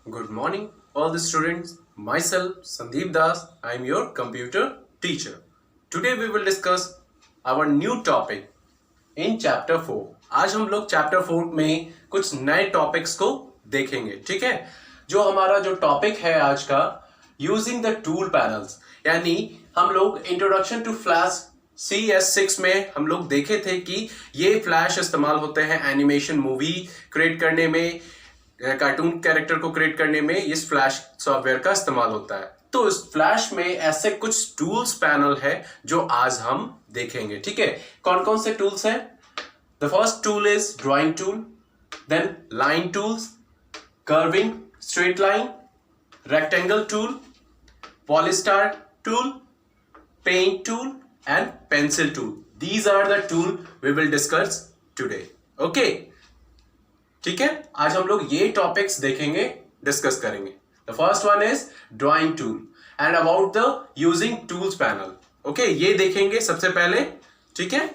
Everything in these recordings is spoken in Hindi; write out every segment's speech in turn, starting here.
Good morning, all the students. Myself, Sandeep Das. I am your computer teacher. Today we will discuss our new topic in chapter 4. आज हम लोग chapter 4 में कुछ नए topics को देखेंगे, ठीक है। जो हमारा जो topic है आज का using the tool panels, यानी हम लोग introduction to flash CS6 में हम लोग देखे थे कि ये फ्लैश इस्तेमाल होते हैं एनिमेशन मूवी क्रिएट करने में, कार्टून कैरेक्टर को क्रिएट करने में इस फ्लैश सॉफ्टवेयर का इस्तेमाल होता है। तो इस फ्लैश में ऐसे कुछ टूल्स पैनल है जो आज हम देखेंगे, ठीक है। कौन कौन से टूल्स हैं? The first tool is drawing tool, then line tools, curving straight line, rectangle tool, polystar tool, paint tool and pencil tool. These are the tool we will discuss today. Okay? ठीक है, आज हम लोग ये टॉपिक्स देखेंगे, डिस्कस करेंगे. The first one is drawing tool and about the using tools panel. Okay, ये देखेंगे सबसे पहले, ठीक है.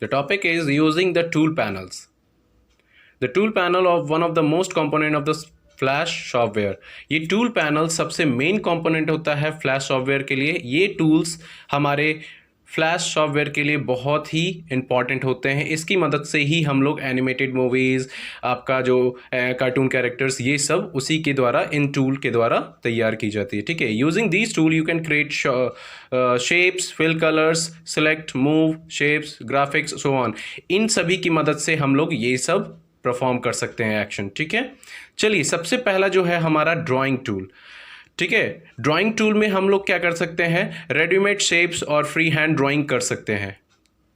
The topic is using the tool panels. The tool panel of one of the most component of the flash software. ये टूल पैनल सबसे मेन कंपोनेंट होता है फ्लैश सॉफ्टवेयर के लिए. ये टूल्स हमारे फ्लैश सॉफ्टवेयर के लिए बहुत ही इंपॉर्टेंट होते हैं. इसकी मदद से ही हम लोग एनिमेटेड मूवीज़, आपका जो कार्टून कैरेक्टर्स, ये सब उसी के द्वारा, इन टूल के द्वारा तैयार की जाती है, ठीक है. Using these tool you can create shapes, fill colours, select, move shapes, graphics, so on. इन सभी की मदद से हम लोग ये सब परफॉर्म कर सकते हैं एक्शन, ठीक है. चलिए, सबसे पहला जो है हमारा ड्राइंग टूल, ठीक है. ड्राइंग टूल में हम लोग क्या कर सकते हैं? रेडीमेड शेप्स और फ्री हैंड ड्राइंग कर सकते हैं.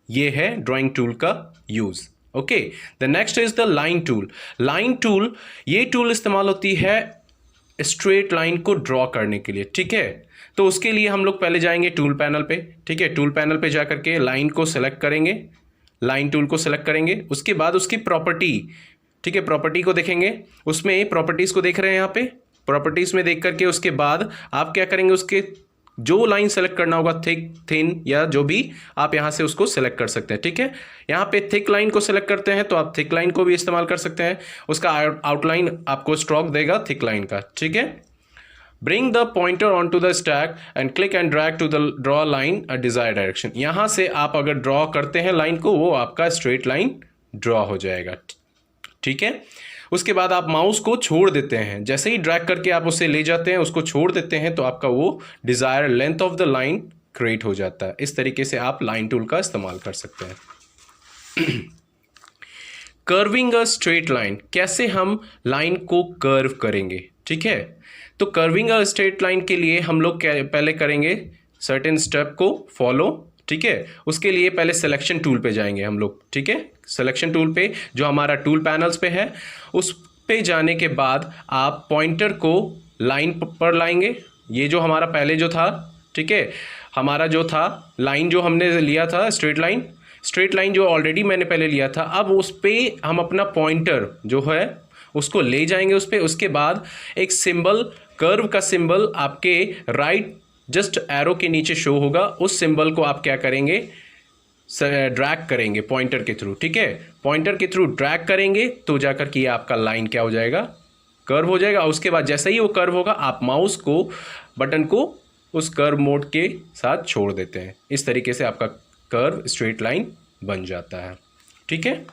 ये है ड्राइंग टूल का use. Okay, the next is the line tool. Line tool, ये टूल इस्तेमाल होती है स्ट्रेट लाइन को ड्रॉ करने के लिए, ठीक है. तो उसके लिए हम लोग पहले जाएंगे टूल पैनल पे, ठीक है. टूल पैनल पे जा करके लाइन को सेलेक्ट करेंगे, लाइन टूल को सेलेक्ट करेंगे. उसके बाद उसकी प्रॉपर्टी, ठीक है, प्रॉपर्टी को देखेंगे. उसमें प्रॉपर्टीज़ को देख रहे हैं यहाँ पे. प्रॉपर्टीज़ में देख करके उसके बाद आप क्या करेंगे, उसके जो लाइन सेलेक्ट करना होगा, थिक, थिन या जो भी, आप यहाँ से उसको सेलेक्ट कर सकते हैं, ठीक है. यहाँ पे थिक लाइन को सेलेक्ट करते हैं तो आप थिक लाइन को भी इस्तेमाल कर सकते हैं. उसका आउटलाइन आपको स्ट्रोक देगा थिक लाइन का, ठीक है. Bring the pointer onto the stack and click and drag to the draw line a desired direction. यहाँ से आप अगर ड्रॉ करते हैं लाइन को, वो आपका स्ट्रेट लाइन ड्रॉ हो जाएगा, ठीक है. उसके बाद आप माउस को छोड़ देते हैं. जैसे ही ड्रैग करके आप उसे ले जाते हैं, उसको छोड़ देते हैं, तो आपका वो desire length of the line create हो जाता है. इस तरीके से आप लाइन टूल का इस्तेमाल कर सकते हैं. कर्विंग अ स्ट्रेट लाइन, कैसे हम लाइन को कर्व करेंगे, ठीक है. तो कर्विंग अ स्ट्रेट लाइन के लिए हम लोग पहले करेंगे सर्टेन स्टेप को फॉलो, ठीक है. उसके लिए पहले सिलेक्शन टूल पे जाएंगे हम लोग, ठीक है. सिलेक्शन टूल पे जो हमारा टूल पैनल्स पे है, उस पे जाने के बाद आप पॉइंटर को लाइन पर लाएंगे. ये जो हमारा पहले जो था, ठीक है, हमारा जो था लाइन जो हमने लिया था स्ट्रेट लाइन जो ऑलरेडी मैंने पहले लिया था, अब उस पर हम अपना पॉइंटर जो है उसको ले जाएंगे उस पर. उसके बाद एक सिंबल, कर्व का सिंबल आपके राइट जस्ट एरो के नीचे शो होगा. उस सिंबल को आप क्या करेंगे, ड्रैग करेंगे पॉइंटर के थ्रू, ठीक है. पॉइंटर के थ्रू ड्रैग करेंगे तो जाकर कि आपका लाइन क्या हो जाएगा, कर्व हो जाएगा. उसके बाद जैसे ही वो कर्व होगा, आप माउस को, बटन को उस कर्व मोड के साथ छोड़ देते हैं. इस तरीके से आपका कर्व स्ट्रेट लाइन बन जाता है, ठीक है.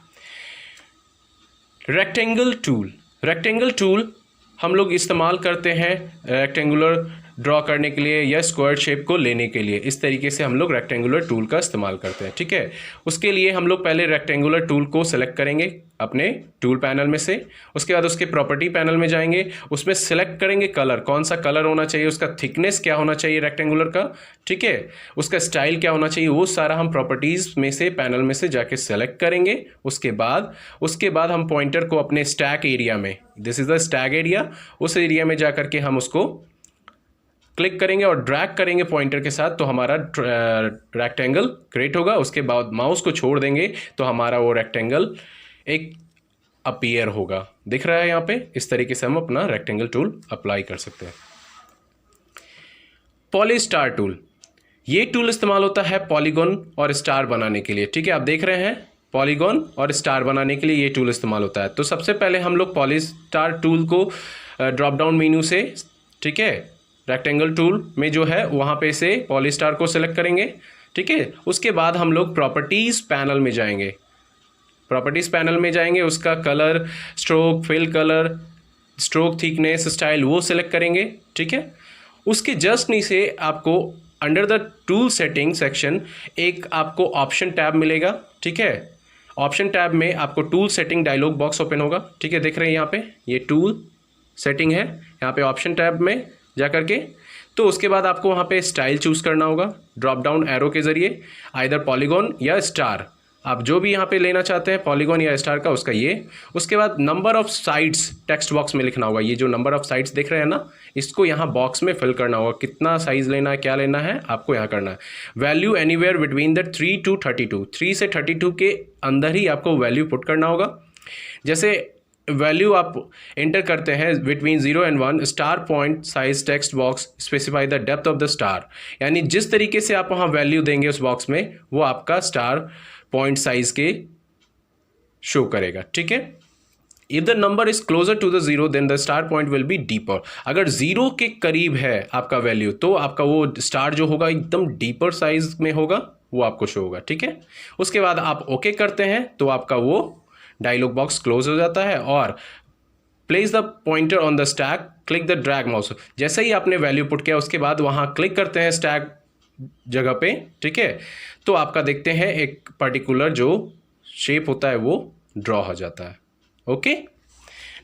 रेक्टेंगल टूल, रेक्टेंगल टूल हम लोग इस्तेमाल करते हैं रेक्टेंगुलर ड्रॉ करने के लिए या स्क्वायर शेप को लेने के लिए. इस तरीके से हम लोग रेक्टेंगुलर टूल का इस्तेमाल करते हैं, ठीक है. उसके लिए हम लोग पहले रेक्टेंगुलर टूल को सेलेक्ट करेंगे अपने टूल पैनल में से. उसके बाद उसके प्रॉपर्टी पैनल में जाएंगे, उसमें सेलेक्ट करेंगे कलर, कौन सा कलर होना चाहिए, उसका थिकनेस क्या होना चाहिए रेक्टेंगुलर का, ठीक है, उसका स्टाइल क्या होना चाहिए, वो सारा हम प्रॉपर्टीज़ में से, पैनल में से जाके सेलेक्ट करेंगे. उसके बाद हम पॉइंटर को अपने स्टैक एरिया में, this is the stack area, उस एरिया में जा करके हम उसको क्लिक करेंगे और ड्रैग करेंगे पॉइंटर के साथ, तो हमारा रेक्टेंगल क्रिएट होगा. उसके बाद माउस को छोड़ देंगे तो हमारा वो रेक्टेंगल एक अपीयर होगा, दिख रहा है यहाँ पे. इस तरीके से हम अपना रेक्टेंगल टूल अप्लाई कर सकते हैं. पॉलीस्टार टूल, ये टूल इस्तेमाल होता है पॉलीगॉन और स्टार बनाने के लिए, ठीक है. आप देख रहे हैं पॉलीगॉन और स्टार बनाने के लिए ये टूल इस्तेमाल होता है। तो सबसे पहले हम लोग पॉलीस्टार टूल को ड्रॉप डाउन मेन्यू से, ठीक है, रेक्टेंगल टूल में जो है वहाँ पे से पॉलीस्टार को सिलेक्ट करेंगे, ठीक है। उसके बाद हम लोग प्रॉपर्टीज़ पैनल में जाएंगे, प्रॉपर्टीज़ पैनल में जाएंगे, उसका colour, stroke, fill colour, stroke thickness, style वो सिलेक्ट करेंगे, ठीक है। उसके जस्ट नीचे आपको under the tool setting section एक आपको ऑप्शन टैब मिलेगा, ठीक है। ऑप्शन टैब में आपको tool setting dialog box open होगा, ठीक है। देख रहे हैं यहाँ पे ये टूल सेटिंग है, यहाँ पे ऑप्शन टैब में जा करके। तो उसके बाद आपको वहाँ पे स्टाइल चूज़ करना होगा ड्रॉप डाउन एरो के ज़रिए, आइदर पॉलीगॉन या स्टार, आप जो भी यहाँ पे लेना चाहते हैं, पॉलीगॉन या स्टार का, उसका ये। उसके बाद number of sides text box में लिखना होगा, ये जो नंबर ऑफ़ साइड्स देख रहे हैं ना, इसको यहाँ बॉक्स में फिल करना होगा, कितना साइज़ लेना है, क्या लेना है, आपको यहाँ करना है। Value anywhere between the 3 to 32, 3 से 32 के अंदर ही आपको वैल्यू पुट करना होगा। जैसे वैल्यू आप एंटर करते हैं between 0 and 1, star point size text box specify the depth of the star, यानी जिस तरीके से आप वहाँ वैल्यू देंगे उस बॉक्स में, वो आपका स्टार पॉइंट साइज के शो करेगा, ठीक है। If the number is closer to the 0 then the star point will be deeper, अगर 0 के करीब है आपका वैल्यू तो आपका वो स्टार जो होगा एकदम डीपर साइज में होगा, वो आपको शो होगा, ठीक है। उसके बाद आप ओके करते हैं तो आपका वो डायलॉग बॉक्स क्लोज हो जाता है और place the pointer on the stack, click the drag mouse. जैसे ही आपने वैल्यू पुट किया उसके बाद वहाँ क्लिक करते हैं स्टैक जगह पे, ठीक है, तो आपका देखते हैं एक पर्टिकुलर जो शेप होता है वो ड्रॉ हो जाता है, ओके।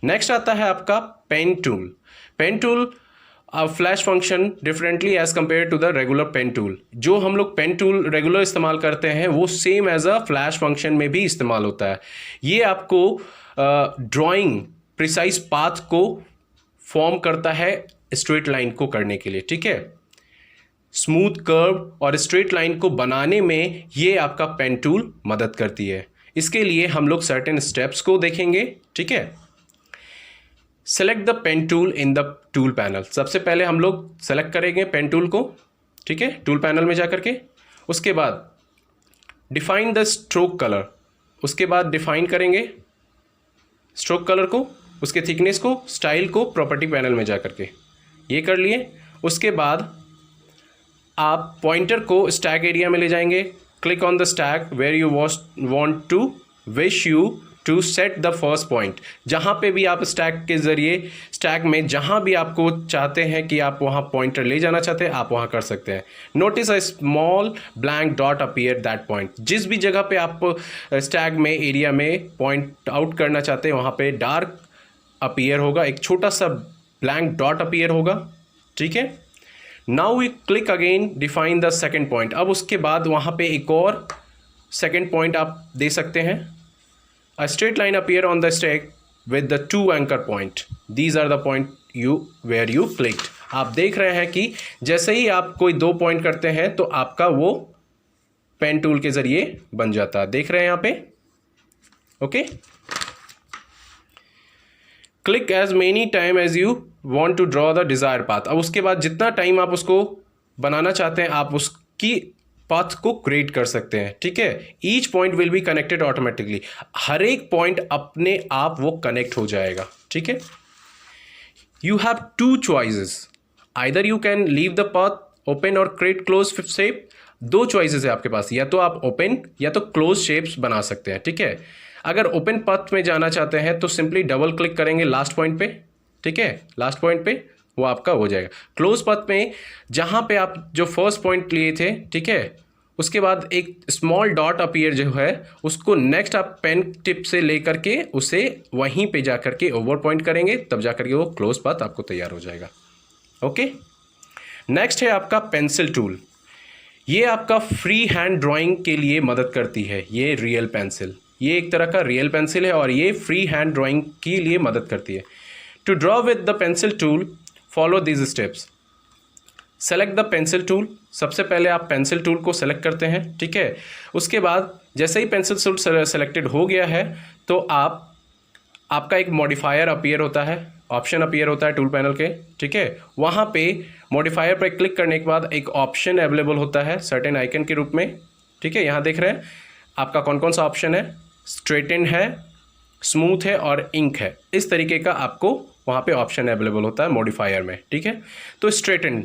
नेक्स्ट आता है आपका pen tool. Pen tool Flash function differently as compare to the regular pen tool. जो हम लोग पेन टूल रेगुलर इस्तेमाल करते हैं वो same as a Flash function में भी इस्तेमाल होता है। ये आपको ड्राइंग प्रिसाइज पाथ को फॉर्म करता है स्ट्रेट लाइन को करने के लिए, ठीक है। स्मूथ कर्व और स्ट्रेट लाइन को बनाने में ये आपका पेन टूल मदद करती है। इसके लिए हम लोग सर्टेन स्टेप्स को देखेंगे, ठीक है। Select the pen tool in the tool panel. सबसे पहले हम लोग सेलेक्ट करेंगे पेन टूल को, ठीक है, टूल पैनल में जा करके। उसके बाद डिफाइन द स्ट्रोक कलर, उसके बाद डिफाइन करेंगे स्ट्रोक कलर को, उसके थिकनेस को, स्टाइल को प्रॉपर्टी पैनल में जा करके ये कर लिए। उसके बाद आप पॉइंटर को स्टैक एरिया में ले जाएंगे, click on the stack where you want to wish you to set the first point. जहाँ पे भी आप स्टैक के ज़रिए, स्टैक में जहाँ भी आपको चाहते हैं कि आप वहाँ पॉइंटर ले जाना चाहते हैं, आप वहाँ कर सकते हैं। Notice a small blank dot appear that point. जिस भी जगह पे आप स्टैक में एरिया में पॉइंट आउट करना चाहते हैं वहाँ पे डार्क अपीयर होगा, एक छोटा सा ब्लैंक डॉट अपीयर होगा, ठीक है। Now we click again define the second point. अब उसके बाद वहाँ पे एक और सेकेंड पॉइंट आप दे सकते हैं। A straight line appear on the stack with the 2 anchor point. These are the point where you clicked. आप देख रहे हैं कि जैसे ही आप कोई 2 पॉइंट करते हैं तो आपका वो पेन टूल के जरिए बन जाता है। देख रहे हैं यहाँ पे, okay. Click as many time as you want to draw the desire path. अब उसके बाद जितना टाइम आप उसको बनाना चाहते हैं आप उसकी पाथ को क्रिएट कर सकते हैं, ठीक है। Each point will be connected automatically. हर एक पॉइंट अपने आप वो कनेक्ट हो जाएगा, ठीक है। You have 2 choices, either you can leave the path open और क्रिएट क्लोज शेप। 2 चॉइसेस है आपके पास, या तो आप ओपन या तो क्लोज शेप्स बना सकते हैं, ठीक है। अगर ओपन पाथ में जाना चाहते हैं तो सिंपली डबल क्लिक करेंगे लास्ट पॉइंट पे, ठीक है, लास्ट पॉइंट पे वो आपका हो जाएगा। क्लोज पाथ में जहाँ पे आप जो फर्स्ट पॉइंट लिए थे, ठीक है, उसके बाद एक स्मॉल डॉट अपीयर जो है उसको नेक्स्ट आप पेन टिप से लेकर के उसे वहीं पे जा करके ओवर पॉइंट करेंगे, तब जा करके वो क्लोज पाथ आपको तैयार हो जाएगा, ओके। नेक्स्ट है आपका पेंसिल टूल। ये आपका फ्री हैंड ड्राइंग के लिए मदद करती है। ये रियल पेंसिल, ये एक तरह का रियल पेंसिल है और ये फ्री हैंड ड्राइंग के लिए मदद करती है। To draw with the pencil tool follow these steps. Select the pencil tool. सबसे पहले आप पेंसिल टूल को सेलेक्ट करते हैं, ठीक है। उसके बाद जैसे ही पेंसिल टूल सेलेक्टेड हो गया है तो आपका एक मॉडिफायर अपीयर होता है, ऑप्शन अपीयर होता है टूल पैनल के, ठीक है। वहाँ पे मॉडिफायर पर क्लिक करने के बाद एक ऑप्शन अवेलेबल होता है सर्टेन आइकन के रूप में, ठीक है। यहाँ देख रहे हैं आपका कौन कौन सा ऑप्शन है, स्ट्रेटेंड है, स्मूथ है और इंक है। इस तरीके का आपको वहाँ पे ऑप्शन अवेलेबल होता है मॉडिफायर में, ठीक है। तो straighten,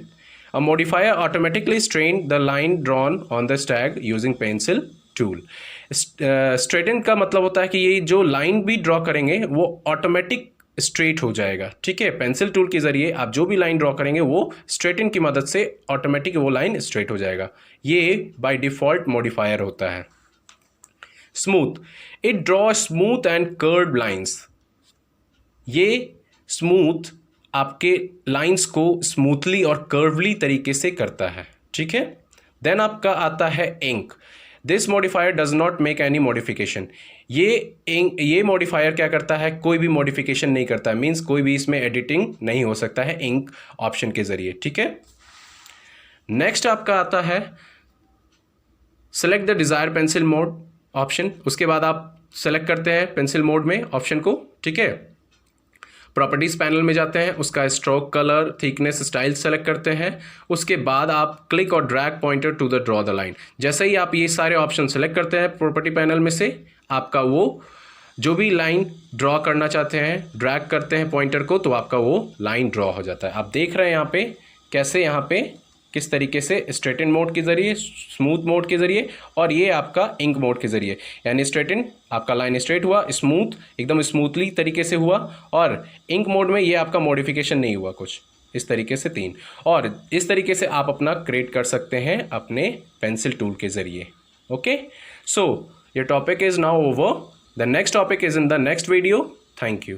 a modifier automatically straighten the line drawn on the stage using pencil tool. Straighten का मतलब होता है कि ये जो लाइन भी ड्रॉ करेंगे वो ऑटोमेटिक स्ट्रेट हो जाएगा, ठीक है। पेंसिल टूल के ज़रिए आप जो भी लाइन ड्रॉ करेंगे वो स्ट्रेटेंड की मदद से ऑटोमेटिक वो लाइन स्ट्रेट हो जाएगा। ये बाय डिफ़ॉल्ट मॉडिफायर होता है। Smooth, it draw smooth and curved lines. ये स्मूथ आपके लाइंस को स्मूथली और कर्वली तरीके से करता है, ठीक है। देन आपका आता है ink. This modifier does not make any modification. ये मॉडिफायर क्या करता है, कोई भी मॉडिफिकेशन नहीं करता है, मीन्स कोई भी इसमें एडिटिंग नहीं हो सकता है इंक ऑप्शन के ज़रिए, ठीक है। नेक्स्ट आपका आता है select the desire pencil mode option. उसके बाद आप सेलेक्ट करते हैं पेंसिल मोड में ऑप्शन को, ठीक है। प्रॉपर्टीज़ पैनल में जाते हैं, उसका stroke, colour, thickness, style select करते हैं। उसके बाद आप क्लिक और drag pointer to the draw the line. जैसे ही आप ये सारे ऑप्शन सेलेक्ट करते हैं प्रॉपर्टी पैनल में से, आपका वो जो भी लाइन ड्रॉ करना चाहते हैं ड्रैग करते हैं पॉइंटर को, तो आपका वो लाइन ड्रॉ हो जाता है। आप देख रहे हैं यहाँ पे कैसे, यहाँ पे किस तरीके से स्ट्रेटेन मोड के ज़रिए, स्मूथ मोड के ज़रिए और ये आपका इंक मोड के ज़रिए, यानी स्ट्रेटेन आपका लाइन स्ट्रेट हुआ, स्मूथ एकदम स्मूथली तरीके से हुआ, और इंक मोड में ये आपका मॉडिफिकेशन नहीं हुआ कुछ, इस तरीके से 3। और इस तरीके से आप अपना क्रिएट कर सकते हैं अपने पेंसिल टूल के ज़रिए। Okay, so your topic is now over. The next topic is in the next video. Thank you.